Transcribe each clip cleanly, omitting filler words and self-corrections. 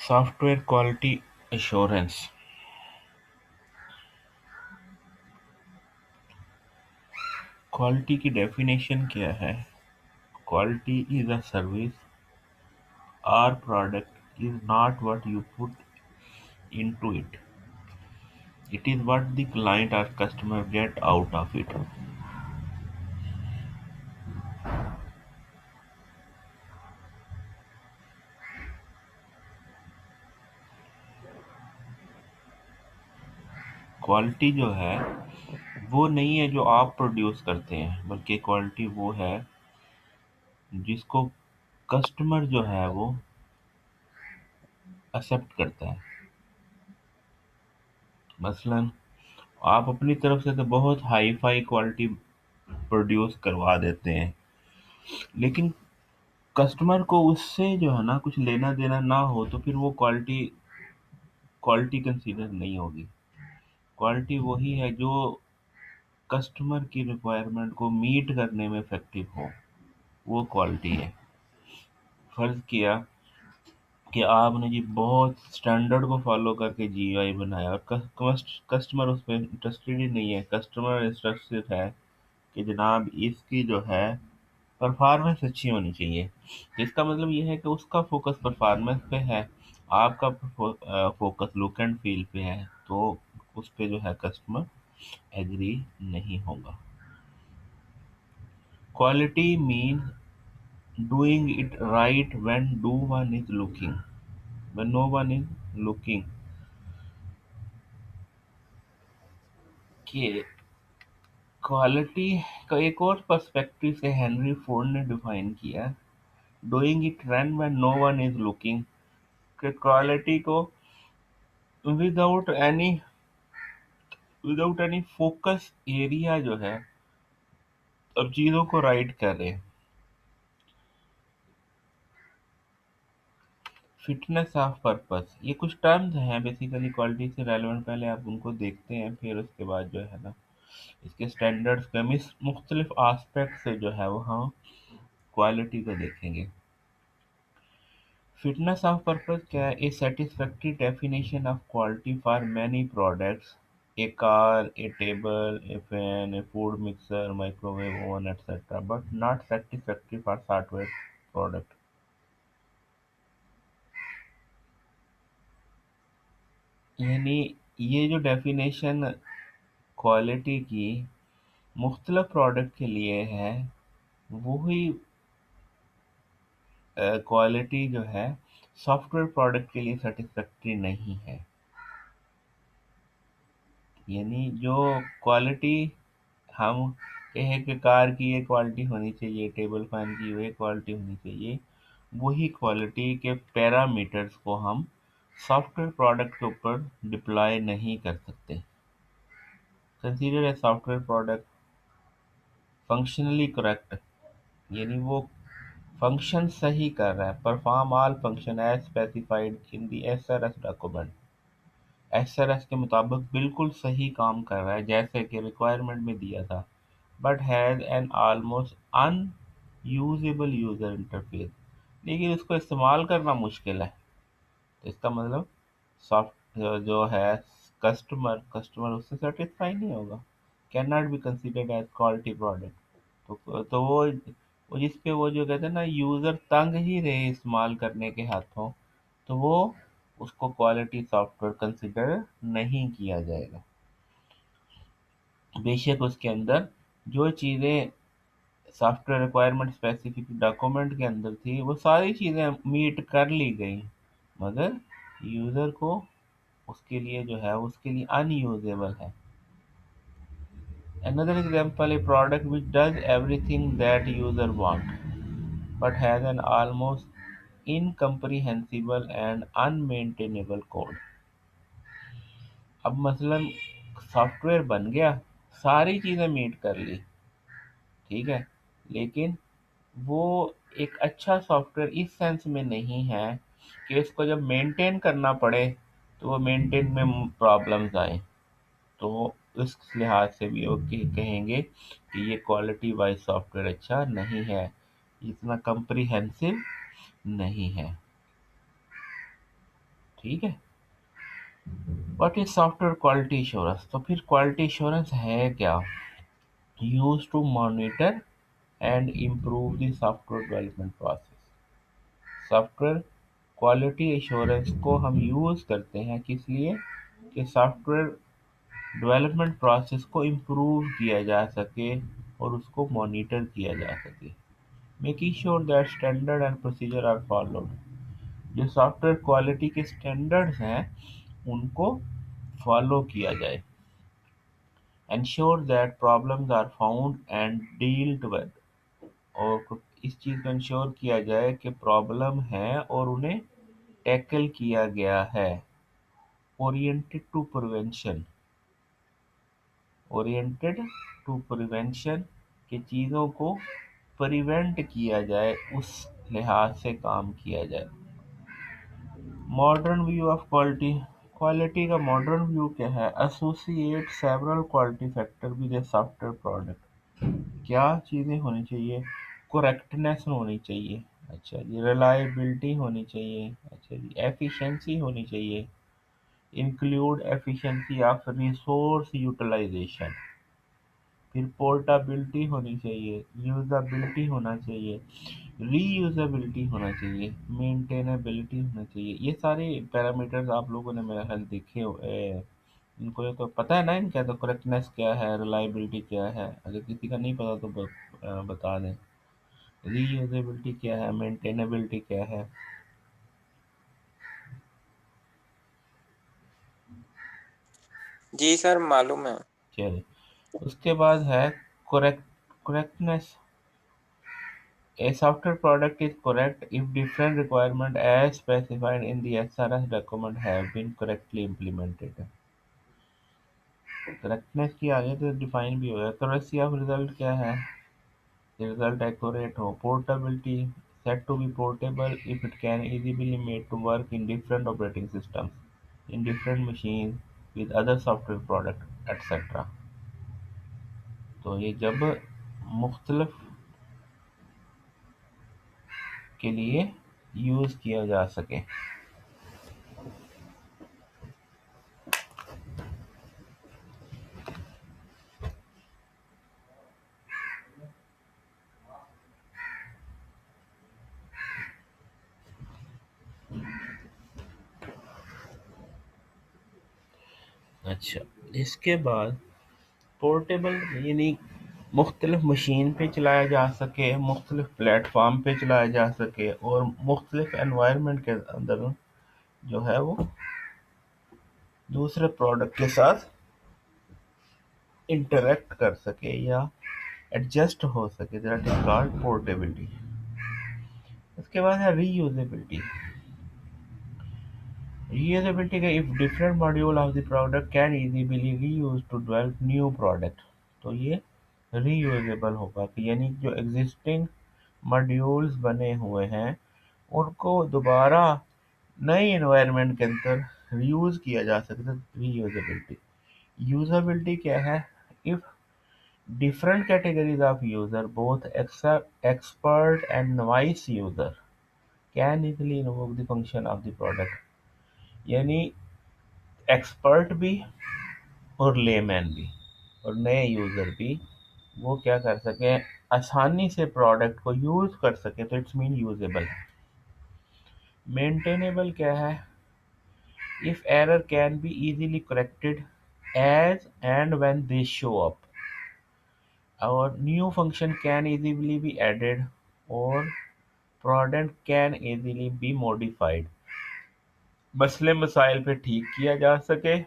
Software quality assurance. Quality की definition क्या है? Quality is a service or product is not what you put into it. It is what the client or customer get out of it. Quality जो है वो नहीं है जो आप प्रोड्यूस करते हैं, बल्कि क्वालिटी वो है जिसको कस्टमर जो है वो एक्सेप्ट करता है। मसलन आप अपनी तरफ से तो बहुत हाई फाई क्वालिटी प्रोड्यूस करवा देते हैं, लेकिन कस्टमर को उससे जो है ना कुछ लेना देना ना हो, तो फिर वो क्वालिटी क्वालिटी कंसीडर नहीं होगी। क्वालिटी वही है जो कस्टमर की रिक्वायरमेंट को मीट करने में इफेक्टिव हो, वो क्वालिटी है। फर्ज किया कि आपने जी बहुत स्टैंडर्ड को फॉलो करके जीयूआई बनाया और कस्टमर उस पर इंटरेस्टेड ही नहीं है। कस्टमर इंटरेस्टेड है कि जनाब इसकी जो है परफॉर्मेंस अच्छी होनी चाहिए। इसका मतलब ये है कि उसका फोकस परफॉर्मेंस पे है, आपका फोकस लुक एंड फील पे है, तो उस पे जो है कस्टमर एग्री नहीं होगा। Quality means doing it right when no one is looking. When no one is looking. कि क्वालिटी का एक और पर्सपेक्टिव से हेनरी फोर्ड ने डिफाइन किया, doing it run when no one is looking. कि क्वालिटी को without any without any focus area जो है, अब चीज़ों को राइट कर रहे हैं। फिटनेस ऑफ पर्पस, ये कुछ टर्म्स हैं बेसिकली क्वालिटी से रेलेवेंट। पहले आप उनको देखते हैं, फिर उसके बाद जो है ना इसके स्टैंडर्ड्स पे मुख्तलिफ आस्पेक्ट से जो है वो हम क्वालिटी को देखेंगे। फिटनेस ऑफ पर्पस क्या है? A satisfactory definition of quality for many products, a car, a table, a fan, a food mixer, microwave oven etcetera, but not satisfactory for software product. यानी ये जो डेफिनेशन क्वालिटी की मुख्तलिफ product के लिए है, वही क्वालिटी जो है सॉफ्टवेयर प्रोडक्ट के लिए सेटिस्फैक्ट्री नहीं है। यानी जो क्वालिटी हम कहें कि कार की ये क्वालिटी होनी चाहिए, टेबल फैन की ये क्वालिटी होनी चाहिए, वही क्वालिटी के पैरामीटर्स को हम सॉफ्टवेयर प्रोडक्ट के ऊपर डिप्लॉय नहीं कर सकते। Consider a software product functionally correct, यानी वो फंक्शन सही कर रहा है, perform all function as specified in the SRS document. SRS के मुताबिक बिल्कुल सही काम कर रहा है जैसे कि रिक्वायरमेंट में दिया था, but has an almost unusable user interface, लेकिन उसको इस्तेमाल करना मुश्किल है। तो इसका मतलब सॉफ्ट जो है कस्टमर उससे सेटिस्फाई नहीं होगा, can not be considered as quality product. तो वो जिस पे वो जो कहते हैं ना यूजर तंग ही रहे इस्तेमाल करने के हाथों, तो वो उसको क्वालिटी सॉफ्टवेयर कंसिडर नहीं किया जाएगा। बेशक उसके अंदर जो चीज़ें सॉफ्टवेयर रिक्वायरमेंट स्पेसिफिक डॉक्यूमेंट के अंदर थी वो सारी चीज़ें मीट कर ली गई, मगर यूज़र को उसके लिए जो है उसके लिए अनयूजेबल है। Another example, a product which does everything that user want but has an almost incomprehensible and unmaintainable code। अब मसलन सॉफ्टवेयर बन गया, सारी चीज़ें मीट कर ली, ठीक है, लेकिन वो एक अच्छा सॉफ्टवेयर इस सेंस में नहीं है कि इसको जब मेंटेन करना पड़े तो वो मेंटेन में प्रॉब्लम्स आए। तो इस लिहाज से भी वो कहेंगे कि ये क्वालिटी वाइज सॉफ्टवेयर अच्छा नहीं है, इतना कंप्रीहेंसिव नहीं है। ठीक है। What is software quality assurance? तो फिर क्वालिटी एश्योरेंस है क्या? Use to monitor and improve the software development process. Software quality assurance को हम यूज करते हैं किस लिए? कि सॉफ्टवेयर डेवलपमेंट प्रोसेस को इम्प्रूव किया जा सके और उसको मॉनिटर किया जा सके। Making sure that standard and procedure are followed. जो सॉफ्टवेयर क्वालिटी के स्टैंडर्ड्स हैं उनको फॉलो किया जाए। Ensure that problems are found and dealt with. और इस चीज़ को इंश्योर किया जाए कि प्रॉब्लम है और उन्हें टैकल किया गया है। Oriented to prevention. Oriented to prevention कि चीज़ों को प्रिवेंट किया जाए, उस लिहाज से काम किया जाए। Modern view of quality. Quality का मॉडर्न व्यू क्या है? Associate several quality factor with A software product. क्या चीज़ें होनी चाहिए? करेक्टनेस होनी चाहिए, अच्छा जी, रिलायबिलिटी होनी चाहिए, अच्छा जी, एफिशिएंसी होनी चाहिए, include efficiency of resource utilisation. फिर पोर्टेबिलिटी होनी चाहिए, यूजेबिलिटी होना चाहिए, रीयूजेबिलिटी होना चाहिए, मेंटेनेबिलिटी होना चाहिए। ये सारे पैरामीटर्स आप लोगों ने मेरा ख्याल देखे इनको ये तो पता है ना इनका। तो करेक्टनेस क्या है, रिलायबिलिटी क्या है, अगर किसी का नहीं पता तो बता दें। रीयूजेबिलिटी क्या है, मेंटेनेबिलिटी क्या है। जी सर, मालूम है। चलिए, उसके बाद है correctness. A software product is correct if different requirements as specified in the SRS document have been correctly implemented। Correctness की आगे तो डिफाइन भी होगा। एक्यूरेसी ऑफ रिजल्ट क्या है? रिजल्ट एक्यूरेट हो। Portability, said to be portable if it can easily made to work in different operating systems, in different machine with other software product etcetera. तो ये जब मुख्तलिफ के लिए यूज़ किया जा सके। अच्छा, इसके बाद पोर्टेबल यानी मुख्तलिफ मशीन पे चलाया जा सके, मुख्तलिफ प्लेटफॉर्म पे चलाया जा सके और मुख्तलिफ एनवायरनमेंट के अंदर जो है वो दूसरे प्रोडक्ट के साथ इंटरेक्ट कर सके या एडजस्ट हो सके। That is called portability. उसके बाद है रीयूजेबिलिटी। रीयूजेबिलिटी का if different module of the product can easily reuse to develop new product. तो ये रीयूजेबल होगा कि यानी जो एग्जिस्टिंग मॉड्यूल्स बने हुए हैं उनको दोबारा नई एनवायरनमेंट के अंदर रीयूज किया जा सकता है। रीयूजेबिलिटी। यूजेबिलिटी क्या है? If different categories of user, both expert and novice user, can easily invoke the function of the product। यानी एक्सपर्ट भी और लेमैन भी और नए यूज़र भी वो क्या कर सकें, आसानी से प्रोडक्ट को यूज़ कर सकें। तो इट्स मीन यूजेबल है। मेंटेनेबल क्या है? If error can be easily corrected as and when they show up, और new function can easily be added और product can easily be modified. मसले मसाइल पे ठीक किया जा सके,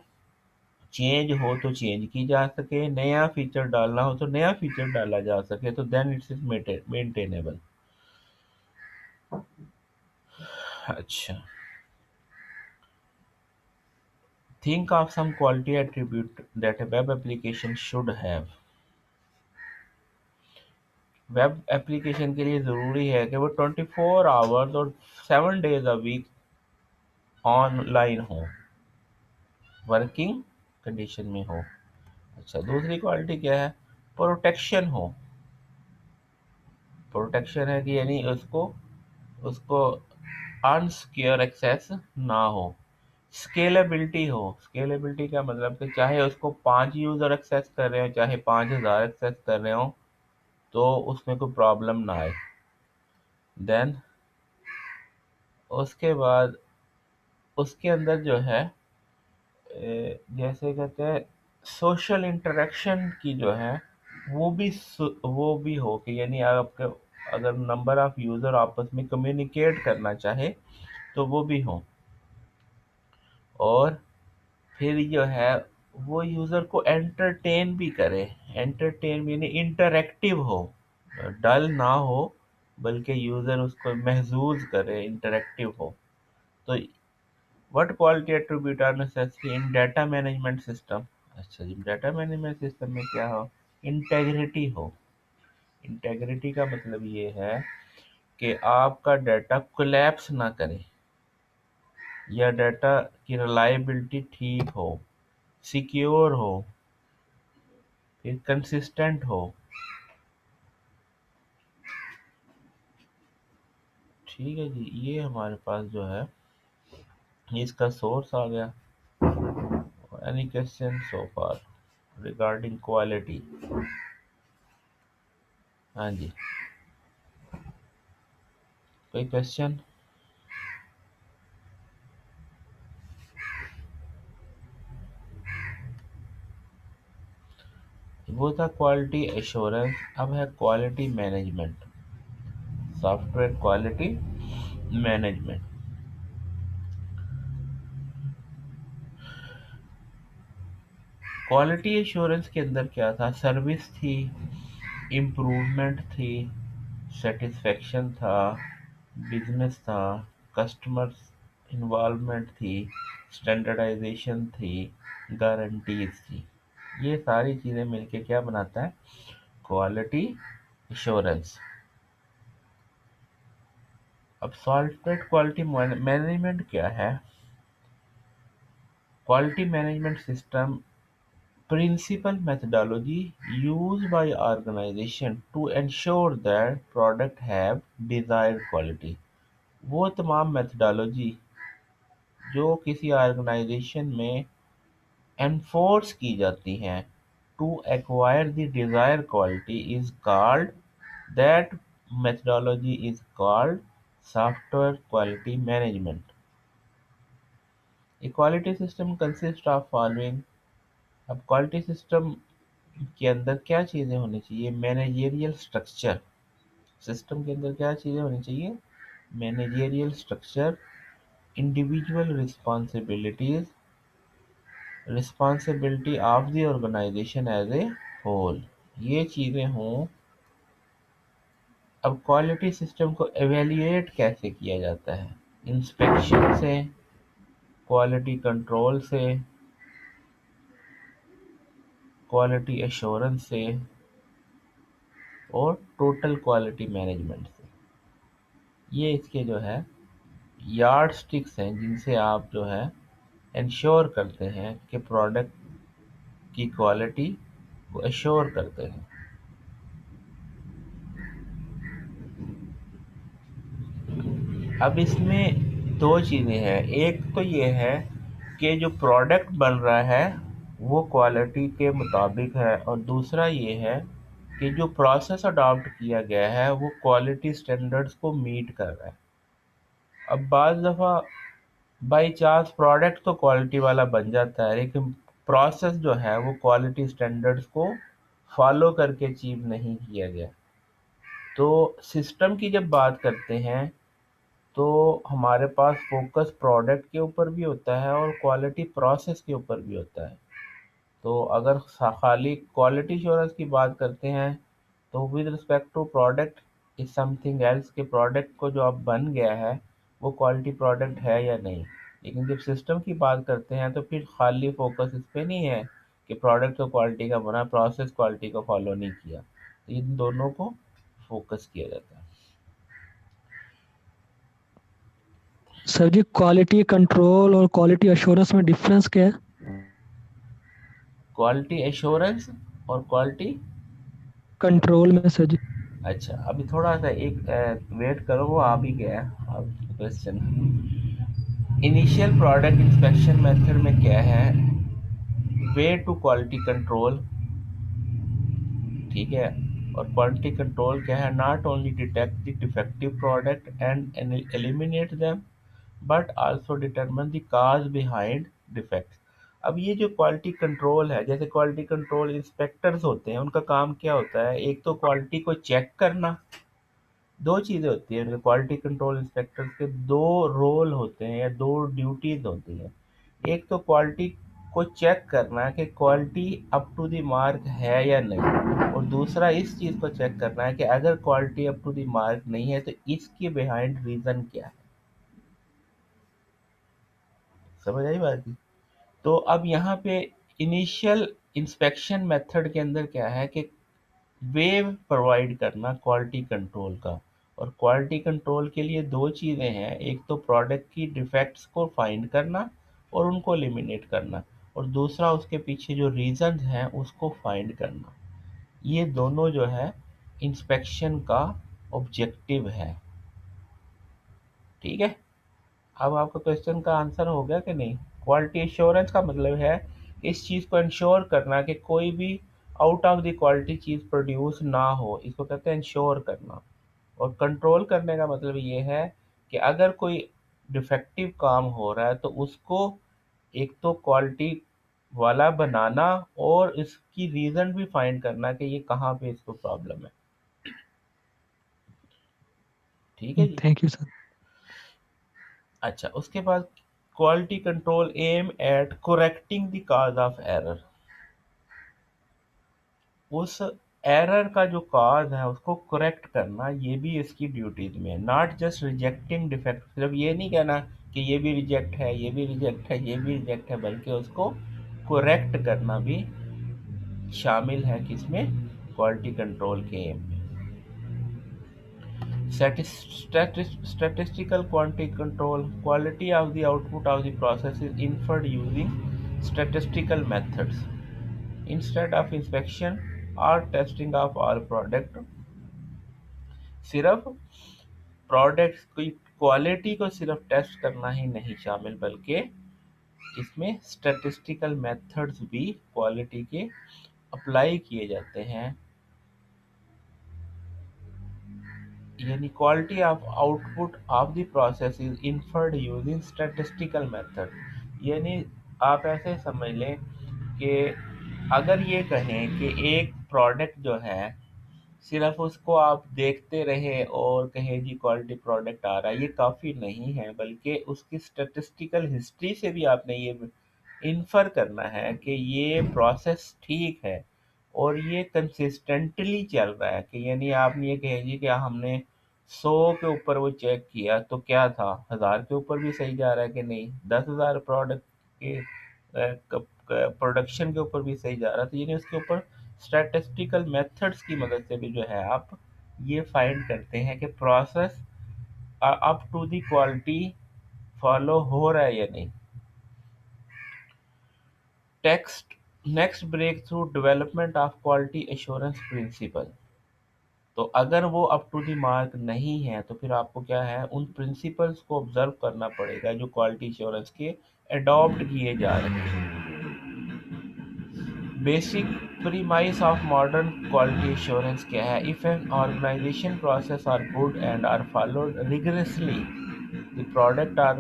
चेंज हो तो चेंज की जा सके, नया फीचर डालना हो तो नया फीचर डाला जा सके। तो देन इट्स इज मेंटेनेबल। अच्छा, think of some quality attribute that a web application should have। Web application के लिए ज़रूरी है कि वो 24 आवर्स और 7 डेज अ वीक ऑनलाइन हो, वर्किंग कंडीशन में हो। अच्छा, दूसरी क्वालिटी क्या है? प्रोटेक्शन हो। प्रोटेक्शन है कि यानी उसको उसको अनसिक्योर एक्सेस ना हो। स्केलेबिलिटी हो। स्केलेबिलिटी का मतलब कि चाहे उसको 5 यूज़र एक्सेस कर रहे हो, चाहे 5,000 एक्सेस कर रहे हो, तो उसमें कोई प्रॉब्लम ना आए। देन उसके बाद उसके अंदर जो है जैसे कहते हैं सोशल इंटरेक्शन की जो है वो भी हो कि यानी आपके अगर नंबर ऑफ यूज़र आपस में कम्युनिकेट करना चाहे तो वो भी हो। और फिर जो है वो यूज़र को एंटरटेन भी करे। एंटरटेन यानी इंटरैक्टिव हो, डल ना हो, बल्कि यूज़र उसको महसूस करे, इंटरैक्टिव हो। तो what quality attribute are necessary in data management system. अच्छा जी, डाटा मैनेजमेंट सिस्टम में क्या हो? इंटेग्रिटी हो। इंटेग्रिटी का मतलब ये है कि आपका डाटा कोलैप्स ना करे, या डाटा की रिलायबिलिटी ठीक हो, सिक्योर हो, फिर कंसिस्टेंट हो। ठीक है जी, ये हमारे पास जो है ये इसका सोर्स आ गया। एनी क्वेश्चन सो फार रिगार्डिंग क्वालिटी? हाँ जी, कोई क्वेश्चन? वो था क्वालिटी एश्योरेंस, अब है quality management, software quality management. Quality assurance के अंदर क्या था? सर्विस थी, इम्प्रूवमेंट थी, सेटिस्फेक्शन था, बिजनेस था, कस्टमर इन्वॉल्वमेंट थी, स्टैंडर्डाइजेशन थी, गारंटीज थी। ये सारी चीज़ें मिलके क्या बनाता है? Quality assurance. अब सॉफ्टवेयर क्वालिटी मैनेजमेंट क्या है? Quality management system principal methodology used by organization to ensure that product have desired quality। वो तमाम मेथडोलॉजी जो किसी ऑर्गेनाइजेशन में एनफोर्स की जाती हैं to acquire the desire quality is called, that methodology is called software quality management। A quality system consists of following। अब quality system के अंदर क्या चीज़ें होनी चाहिए? Managerial structure. सिस्टम के अंदर क्या चीज़ें होनी चाहिए? Managerial structure, individual responsibilities, responsibility of the organisation as a whole, ये चीज़ें हों। अब क्वालिटी सिस्टम को एवेल्यूएट कैसे किया जाता है? इंस्पेक्शन से, क्वालिटी कंट्रोल से, क्वालिटी एश्योरेंस से, और टोटल क्वालिटी मैनेजमेंट से। ये इसके जो है यार्ड स्टिक्स हैं जिनसे आप जो है इंश्योर करते हैं कि प्रोडक्ट की क्वालिटी को एश्योर करते हैं। अब इसमें दो चीज़ें हैं, एक तो ये है कि जो प्रोडक्ट बन रहा है वो क्वालिटी के मुताबिक है, और दूसरा ये है कि जो प्रोसेस अडॉप्ट किया गया है वो क्वालिटी स्टैंडर्ड्स को मीट कर रहा है। अब बाज़ दफ़ा बाई चांस प्रोडक्ट तो क्वालिटी वाला बन जाता है, लेकिन प्रोसेस जो है वो क्वालिटी स्टैंडर्ड्स को फॉलो करके अचीव नहीं किया गया। तो सिस्टम की जब बात करते हैं तो हमारे पास फोकस प्रोडक्ट के ऊपर भी होता है और क्वालिटी प्रोसेस के ऊपर भी होता है। तो अगर खाली क्वालिटी एश्योरेंस की बात करते हैं तो with respect to product is something else, के प्रोडक्ट को जो अब बन गया है वो क्वालिटी प्रोडक्ट है या नहीं। लेकिन जब सिस्टम की बात करते हैं तो फिर खाली फोकस इस पे नहीं है कि प्रोडक्ट तो क्वालिटी का बना, प्रोसेस क्वालिटी को फॉलो नहीं किया, तो इन दोनों को फोकस किया जाता है। सर जी, क्वालिटी कंट्रोल और क्वालिटी अश्योरेंस में डिफरेंस क्या है? क्वालिटी एश्योरेंस और क्वालिटी कंट्रोल में सर जी। अच्छा, अभी थोड़ा सा एक वेट करो, वो आ भी गया अब question. Initial product inspection method में क्या है, वे टू क्वालिटी कंट्रोल, ठीक है। और क्वालिटी कंट्रोल क्या है, not only detect the defective product and eliminate them but also determine the cause behind defects. अब ये जो क्वालिटी कंट्रोल है, जैसे क्वालिटी कंट्रोल इंस्पेक्टर्स होते हैं, उनका काम क्या होता है, एक तो क्वालिटी को चेक करना। दो चीज़ें होती हैं क्वालिटी कंट्रोल इंस्पेक्टर्स के, दो रोल होते हैं या दो ड्यूटीज होती हैं। एक तो क्वालिटी को चेक करना है कि quality up to the mark है या नहीं, और दूसरा इस चीज़ को चेक करना है कि अगर quality up to the mark नहीं है तो इसके बिहाइंड रीज़न क्या है। समझ आई बात की। तो अब यहाँ पे इनिशियल इंस्पेक्शन मेथड के अंदर क्या है कि वेव प्रोवाइड करना क्वालिटी कंट्रोल का। और क्वालिटी कंट्रोल के लिए दो चीज़ें हैं, एक तो प्रोडक्ट की डिफेक्ट्स को फाइंड करना और उनको एलिमिनेट करना, और दूसरा उसके पीछे जो रीज़न हैं उसको फाइंड करना। ये दोनों जो है इंस्पेक्शन का ऑब्जेक्टिव है, ठीक है। अब आपका क्वेश्चन का आंसर हो गया कि नहीं। क्वालिटी एश्योरेंस का मतलब है इस चीज़ को इंश्योर करना कि कोई भी out of the quality cheese produce ना हो, इसको कहते हैं इंश्योर करना। और कंट्रोल करने का मतलब ये है कि अगर कोई डिफेक्टिव काम हो रहा है तो उसको एक तो क्वालिटी वाला बनाना और इसकी रीज़न भी फाइंड करना कि ये कहाँ पे इसको प्रॉब्लम है, ठीक है जी। Thank you sir. अच्छा, उसके बाद quality control aim at correcting the cause of error. उस एरर का जो काज है उसको करेक्ट करना, ये भी इसकी ड्यूटीज में है। नॉट जस्ट रिजेक्टिंग डिफेक्ट, सिर्फ ये नहीं कहना कि ये भी रिजेक्ट है, ये भी रिजेक्ट है, ये भी रिजेक्ट है, बल्कि उसको करेक्ट करना भी शामिल है किसमें, क्वालिटी कंट्रोल के एम में। Statistical quality control, quality of the output of the process is inferred using statistical methods. Instead of inspection or testing of all product, सिर्फ प्रोडक्ट्स की क्वालिटी को सिर्फ टेस्ट करना ही नहीं शामिल, बल्कि इसमें स्टैटिस्टिकल मेथड्स भी क्वालिटी के अप्लाई किए जाते हैं। यानी quality of output of the process is inferred using statistical method. यानी आप ऐसे समझ लें कि अगर ये कहें कि एक प्रोडक्ट जो है सिर्फ उसको आप देखते रहे और कहें जी क्वालिटी प्रोडक्ट आ रहा है, ये काफ़ी नहीं है, बल्कि उसकी स्टैटिस्टिकल हिस्ट्री से भी आपने ये इन्फर करना है कि ये प्रोसेस ठीक है और ये कंसिस्टेंटली चल रहा है। कि यानी आपने ये कहें कि हमने 100 के ऊपर वो चेक किया तो क्या था, 1000 के ऊपर भी सही जा रहा है कि नहीं, 10,000 प्रोडक्ट के प्रोडक्शन के ऊपर भी सही जा रहा है, तो यानी उसके ऊपर स्टैटिस्टिकल मेथड्स की मदद से भी जो है आप ये फाइंड करते हैं कि process up to the quality follow हो रहा है या नहीं। Takes next breakthrough development of quality assurance principle. तो अगर वो अप टू द मार्क नहीं है तो फिर आपको क्या है, उन प्रिंसिपल्स को ऑब्जर्व करना पड़ेगा जो क्वालिटी एश्योरेंस के अडॉप्ट किए जा रहे हैं। Basic premise of modern quality assurance क्या है, if an organisation process are good and are followed rigorously the product are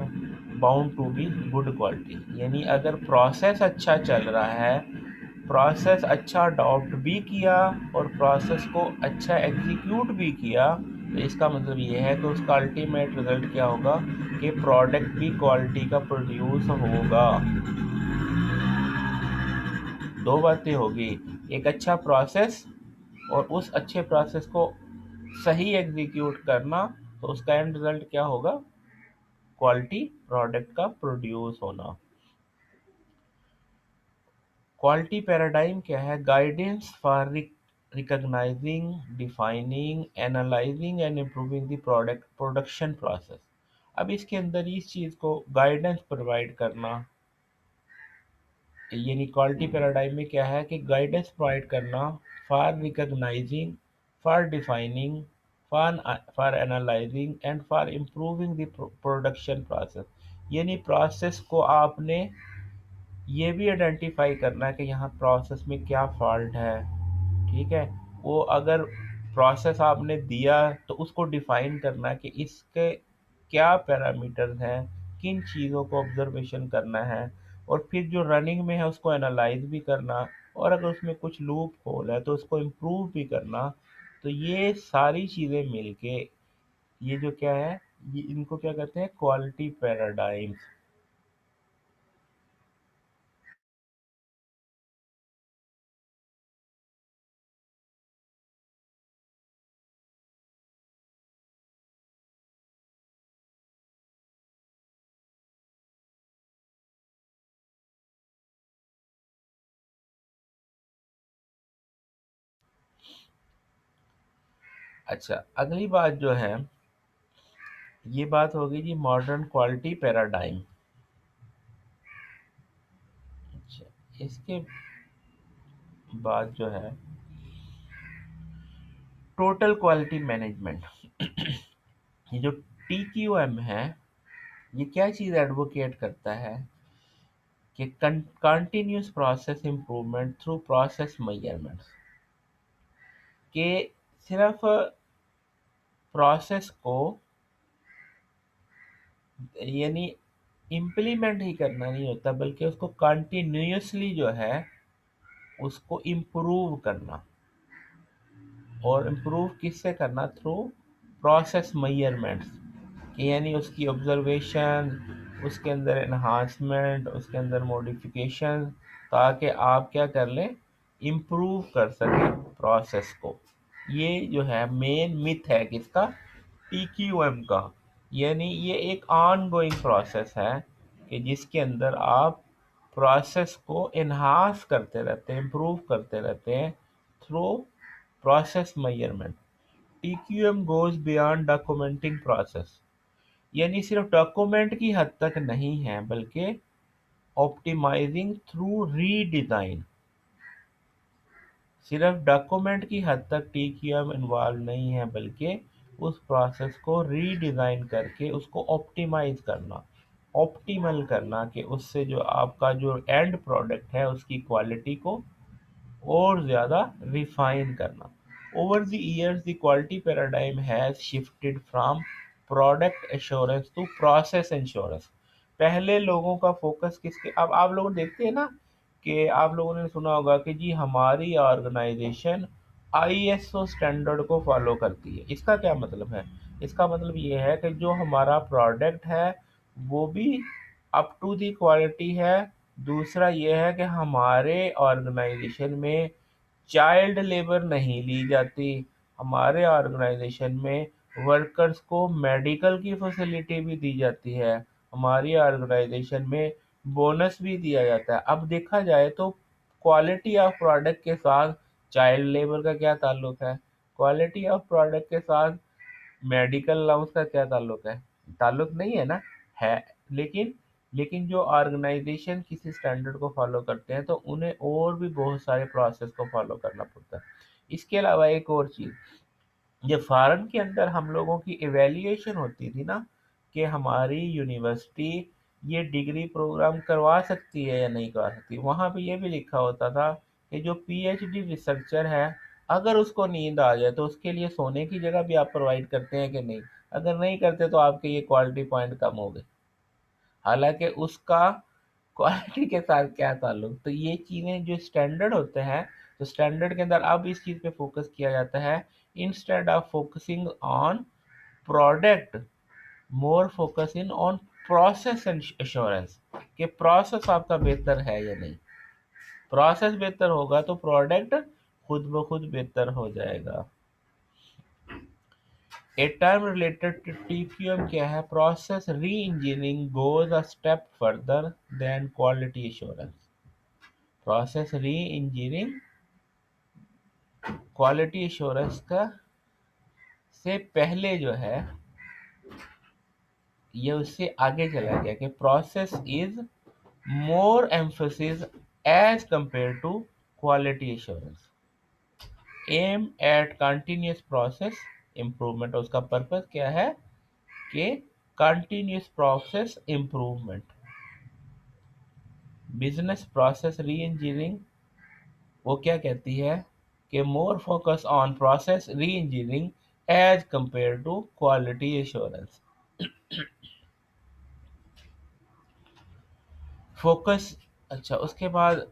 bound to be good quality. यानी अगर प्रोसेस अच्छा चल रहा है, प्रोसेस अच्छा अडॉप्ट भी किया और प्रोसेस को अच्छा एग्जीक्यूट भी किया, तो इसका मतलब ये है कि उसका अल्टीमेट रिजल्ट क्या होगा कि प्रोडक्ट भी क्वालिटी का प्रोड्यूस होगा। दो बातें होगी, एक अच्छा प्रोसेस और उस अच्छे प्रोसेस को सही एग्जीक्यूट करना, तो उसका एंड रिजल्ट क्या होगा, क्वालिटी प्रोडक्ट का प्रोड्यूस होना। क्वालिटी पैराडाइम क्या है, guidance for recognising, defining, analysing and improving the product production process. अब इसके अंदर इस चीज़ को गाइडेंस प्रोवाइड करना, यानी क्वालिटी पैराडाइम में क्या है कि गाइडेंस प्रोवाइड करना for recognising, for defining, for analysing and for improving the production process. यानी प्रोसेस को आपने ये भी आइडेंटिफाई करना है कि यहाँ प्रोसेस में क्या फॉल्ट है, ठीक है। वो अगर प्रोसेस आपने दिया तो उसको डिफाइन करना है कि इसके क्या पैरामीटर्स हैं, किन चीज़ों को ऑब्जर्वेशन करना है, और फिर जो रनिंग में है उसको एनालाइज भी करना, और अगर उसमें कुछ लूप होल है तो उसको इम्प्रूव भी करना। तो ये सारी चीज़ें मिलके ये जो क्या है, ये इनको क्या कहते हैं, क्वालिटी पैराडाइम्स। अच्छा, अगली बात जो है, ये बात होगी जी मॉडर्न क्वालिटी पैराडाइम। अच्छा, इसके बाद जो है टोटल क्वालिटी मैनेजमेंट। ये जो TQM है, ये क्या चीज़ एडवोकेट करता है कि continuous process improvement through process measurements, कि सिर्फ प्रोसेस को यानी इम्प्लीमेंट ही करना नहीं होता, बल्कि उसको कंटिन्यूसली जो है उसको इम्प्रूव करना। और इम्प्रूव किससे करना, थ्रू प्रोसेस मेजरमेंट्स, कि यानी उसकी ऑब्जर्वेशन, उसके अंदर एनहांसमेंट, उसके अंदर मॉडिफिकेशन, ताकि आप क्या कर लें, इम्प्रूव कर सकें प्रोसेस को। ये जो है मेन मिथ है किसका, TQM का। यानी ये एक ऑन गोइंग प्रोसेस है कि जिसके अंदर आप प्रोसेस को एनहांस करते रहते हैं, इम्प्रूव करते रहते हैं through process measurement. TQM goes beyond documenting process, यानी सिर्फ डॉक्यूमेंट की हद तक नहीं है, बल्कि ऑप्टिमाइजिंग थ्रू रीडिज़ाइन। सिर्फ डॉक्यूमेंट की हद तक TQM इन्वॉल्व नहीं है, बल्कि उस प्रोसेस को रीडिज़ाइन करके उसको ऑप्टिमाइज करना, ऑप्टिमल करना, कि उससे जो आपका जो एंड प्रोडक्ट है उसकी क्वालिटी को और ज़्यादा रिफाइन करना। Over the years the quality paradigm has shifted from product assurance to process insurance. पहले लोगों का फोकस किसके, अब आप लोग देखते हैं ना कि आप लोगों ने सुना होगा कि जी हमारी ऑर्गेनाइजेशन ISO स्टैंडर्ड को फॉलो करती है। इसका क्या मतलब है, इसका मतलब ये है कि जो हमारा प्रोडक्ट है वो भी अप टू दी क्वालिटी है। दूसरा ये है कि हमारे ऑर्गेनाइजेशन में चाइल्ड लेबर नहीं ली जाती। हमारे ऑर्गेनाइजेशन में वर्कर्स को मेडिकल की फैसिलिटी भी दी जाती है। हमारी ऑर्गेनाइजेशन में बोनस भी दिया जाता है। अब देखा जाए तो क्वालिटी ऑफ प्रोडक्ट के साथ चाइल्ड लेबर का क्या ताल्लुक है, क्वालिटी ऑफ प्रोडक्ट के साथ मेडिकल अलाउंस का क्या ताल्लुक है, ताल्लुक नहीं है ना, है। लेकिन लेकिन जो ऑर्गेनाइजेशन किसी स्टैंडर्ड को फॉलो करते हैं तो उन्हें और भी बहुत सारे प्रोसेस को फॉलो करना पड़ता है। इसके अलावा एक और चीज़, ये फॉरेन के अंदर हम लोगों की इवेल्युएशन होती थी ना, कि हमारी यूनिवर्सिटी ये डिग्री प्रोग्राम करवा सकती है या नहीं करवा सकती। वहाँ पे ये भी लिखा होता था कि जो PhD रिसर्चर है, अगर उसको नींद आ जाए तो उसके लिए सोने की जगह भी आप प्रोवाइड करते हैं कि नहीं। अगर नहीं करते तो आपके ये क्वालिटी पॉइंट कम हो गए। हालांकि उसका क्वालिटी के साथ क्या ताल्लुक। तो ये चीज़ें जो स्टैंडर्ड होते हैं, तो स्टैंडर्ड के अंदर अब इस चीज़ पे फोकस किया जाता है, instead of focusing on product, more focusing on process assurance, कि प्रोसेस आपका बेहतर है या नहीं। प्रोसेस बेहतर होगा तो प्रोडक्ट खुद ब खुद बेहतर हो जाएगा। A term related to TQM क्या है, process reengineering goes a step further than quality assurance. Process reengineering quality assurance का से पहले जो है ये उससे आगे चला गया, कि process is more emphasis as compare to quality assurance, aim at continuous process improvement. उसका पर्पस क्या है कि continuous process improvement, business process reengineering वो क्या कहती है कि more focus on process reengineering as compare to quality assurance. Focus, अच्छा उसके बाद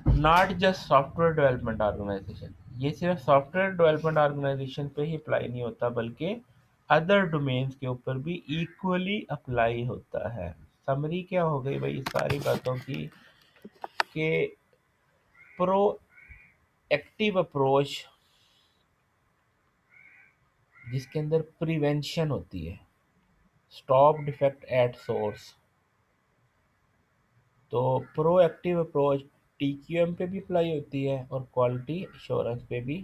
not just software development organisation, ये सिर्फ सॉफ्टवेयर डेवलपमेंट ऑर्गेनाइजेशन पे ही अप्लाई नहीं होता बल्कि अदर डोमेन्स के ऊपर भी इक्वली अप्लाई होता है। समरी क्या हो गई भाई इस सारी बातों की कि प्रो एक्टिव अप्रोच जिसके अंदर प्रिवेंशन होती है, स्टॉप डिफेक्ट एट सोर्स, तो प्रोएक्टिव अप्रोच टीक्यूएम पे भी अप्लाई होती है और क्वालिटी एश्योरेंस पे भी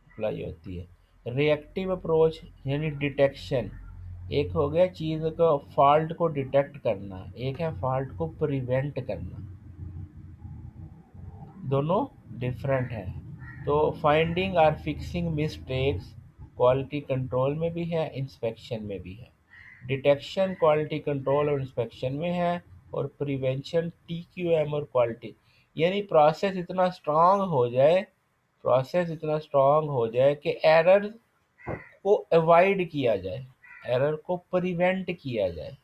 अप्लाई होती है। रिएक्टिव अप्रोच यानी डिटेक्शन, एक हो गया चीज़ का फॉल्ट को डिटेक्ट करना, एक है फॉल्ट को प्रिवेंट करना, दोनों डिफरेंट हैं। तो फाइंडिंग और फिक्सिंग मिस्टेक्स क्वालिटी कंट्रोल में भी है, इंस्पेक्शन में भी है। डिटेक्शन क्वालिटी कंट्रोल और इंस्पेक्शन में है, और प्रिवेंशन टीक्यूएम और क्वालिटी, यानी प्रोसेस इतना स्ट्रांग हो जाए कि एरर को अवॉइड किया जाए, एरर को प्रिवेंट किया जाए।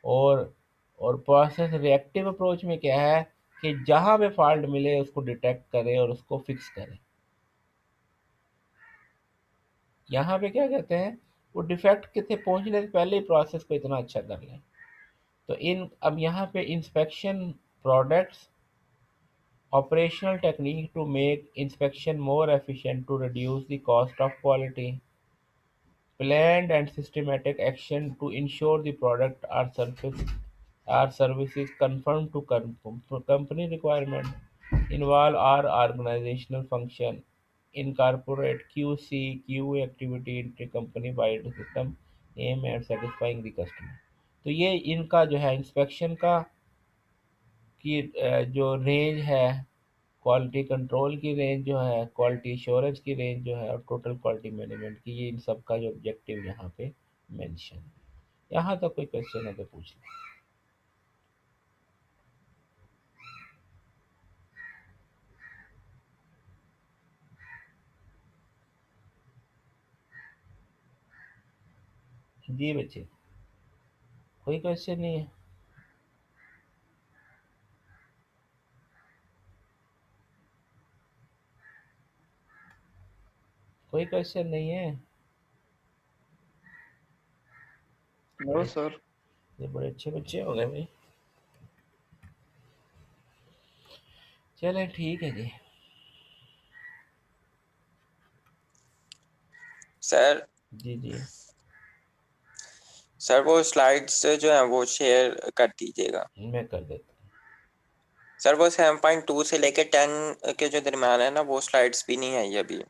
और प्रोसेस रिएक्टिव अप्रोच में क्या है कि जहां पे फॉल्ट मिले उसको डिटेक्ट करें और उसको फिक्स करें। यहाँ पे क्या कहते हैं, वो डिफेक्ट के थे पहुंचने से पहले ही प्रोसेस को इतना अच्छा कर लें। तो इन अब यहाँ पे inspection products, operational technique to make inspection more efficient to reduce the cost of quality, planned and systematic action to ensure the product or services conform to company requirement, involve our organizational function, incorporate QC, QA activity into company-wide system, aim at satisfying the customer। तो ये इनका जो है inspection का की जो range है, quality control की रेंज जो है, क्वालिटी एश्योरेंस की रेंज जो है, और टोटल क्वालिटी मैनेजमेंट की, ये इन सब का जो ऑब्जेक्टिव यहाँ पे मेंशन है। यहाँ तक कोई क्वेश्चन है तो पूछ लें जी बच्चे, कोई क्वेश्चन नहीं है? कोई क्वेश्चन नहीं है? No sir. ये बड़े अच्छे बच्चे हो गए भाई। चलें ठीक है जी। सर जी जी सर वो स्लाइड्स जो है वो शेयर कर दीजिएगा। मैं कर देता हूँ। सर वो 7.2 से लेके 10 के जो दरम्यान है ना, वो स्लाइड्स भी नहीं आई अभी।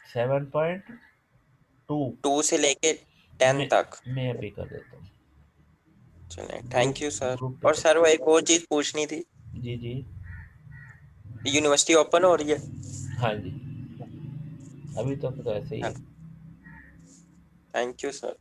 7.2 2 से लेके 10 मैं तक। मैं अभी कर देता हूँ। चलें, group thank you sir. Group पे और कर सर वो एक और चीज पूछनी थी, जी जी यूनिवर्सिटी ओपन हो रही है? हाँ जी, अभी तक तो ऐसे ही है। Thank you sir.